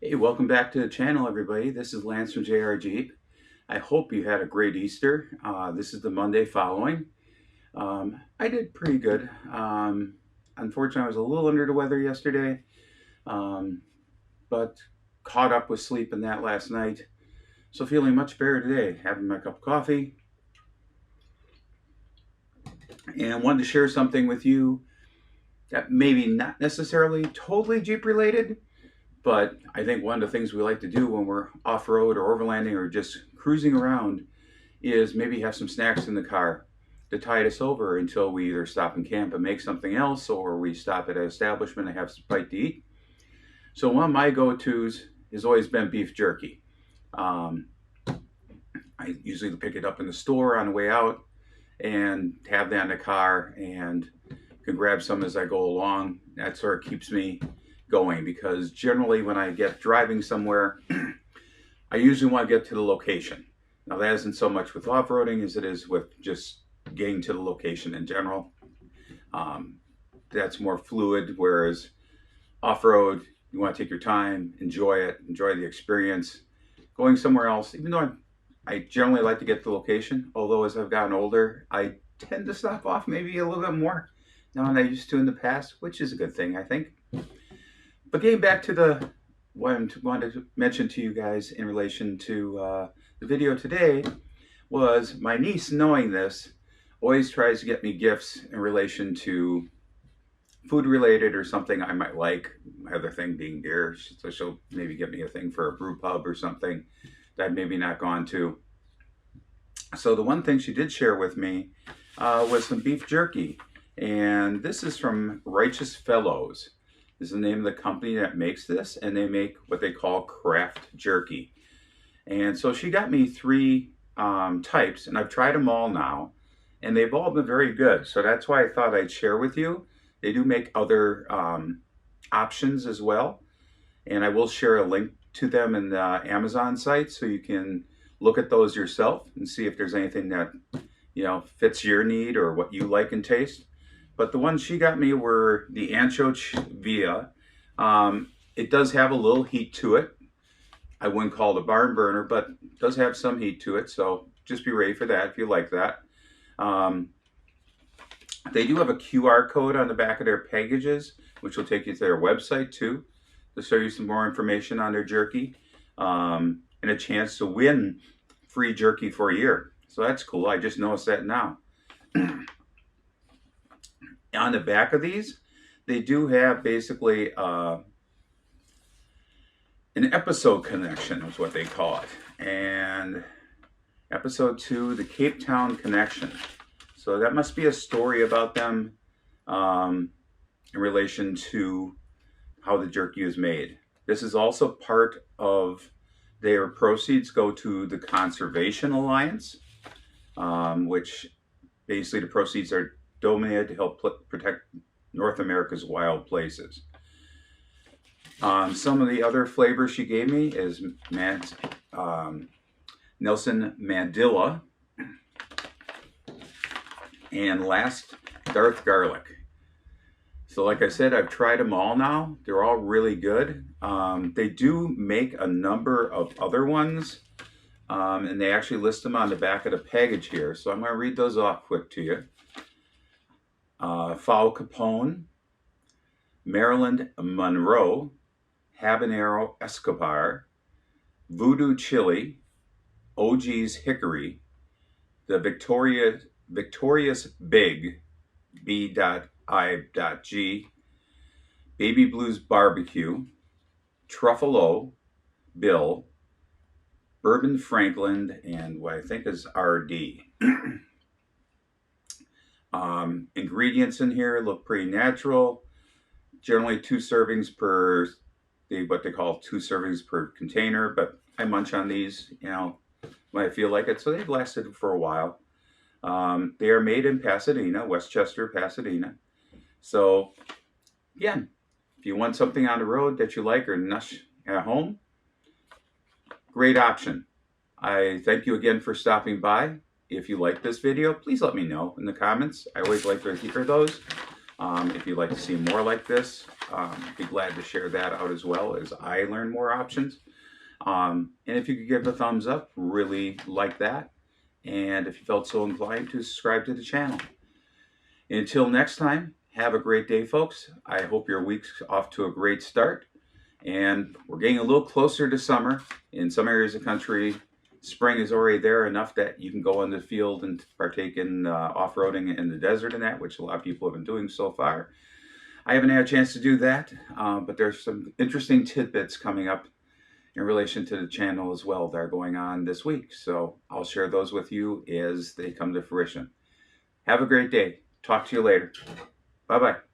Hey, welcome back to the channel, everybody. This is Lance from JR Jeep. I hope you had a great Easter. This is the Monday following. I did pretty good. Unfortunately, I was a little under the weather yesterday, but caught up with sleep in that last night. So feeling much better today, having my cup of coffee. And wanted to share something with you that maybe not necessarily totally Jeep related, but I think one of the things we like to do when we're off-road or overlanding or just cruising around is maybe have some snacks in the car to tide us over until we either stop and camp and make something else, or we stop at an establishment and have some bite to eat. So one of my go-tos has always been beef jerky. I usually pick it up in the store on the way out and have that in the car and can grab some as I go along. That sort of keeps me going, because generally when I get driving somewhere, I usually want to get to the location. Now that isn't so much with off-roading as it is with just getting to the location in general. That's more fluid, whereas off-road, you want to take your time, enjoy it, enjoy the experience. Going somewhere else, even though I generally like to get to the location, although as I've gotten older, I tend to stop off maybe a little bit more now than I used to in the past, which is a good thing, I think. But getting back to what I wanted to mention to you guys in relation to the video today was my niece, knowing this, always tries to get me gifts in relation to food related or something I might like. My other thing being beer, so she'll maybe get me a thing for a brew pub or something that I've maybe not gone to. So the one thing she did share with me was some beef jerky, and this is from Righteous Fellows. Is the name of the company that makes this, and they make what they call craft jerky. And so she got me three types, and I've tried them all now, and they've all been very good. So that's why I thought I'd share with you. They do make other options as well, and I will share a link to them in the Amazon site so you can look at those yourself and see if there's anything that fits your need or what you like and taste. But the ones she got me were the Anchovia. It does have a little heat to it. I wouldn't call it a barn burner, but it does have some heat to it. So just be ready for that if you like that. They do have a QR code on the back of their packages, which will take you to their website too, to show you some more information on their jerky, and a chance to win free jerky for a year. So that's cool. I just noticed that now. On the back of these, they do have basically an episode connection is what they call it. And episode 2, the Cape Town connection. So that must be a story about them in relation to how the jerky is made. This is also part of their proceeds go to the Conservation Alliance, which basically the proceeds are donated to help protect North America's wild places. Some of the other flavors she gave me is Nelson Mandela, and last, Darth Garlic. So like I said, I've tried them all now. They're all really good. They do make a number of other ones, and they actually list them on the back of the package here. So I'm going to read those off quick to you. Foul Capone, Maryland Monroe, Habanero Escobar, Voodoo Chili, OG's Hickory, the Victorious Big, B.I.G, Baby Blues Barbecue, Truffalo, Bill, Bourbon Franklin, and what I think is RD. Ingredients in here look pretty natural. Generally 2 servings per, what they call 2 servings per container, but I munch on these, when I feel like it. So they've lasted for a while. They are made in Pasadena, Westchester, Pasadena. So again, if you want something on the road that you like or nush at home, great option. I thank you again for stopping by. If you like this video, please let me know in the comments. I always like to hear those. If you'd like to see more like this, be glad to share that out as well as I learn more options. And if you could give a thumbs up, really like that. And if you felt so inclined to subscribe to the channel. Until next time, have a great day, folks. I hope your week's off to a great start. And we're getting a little closer to summer. In some areas of the country, spring is already there enough that you can go in the field and partake in off-roading in the desert and that, which a lot of people have been doing so far. I haven't had a chance to do that, but there's some interesting tidbits coming up in relation to the channel as well that are going on this week. So I'll share those with you as they come to fruition. Have a great day. Talk to you later. Bye-bye.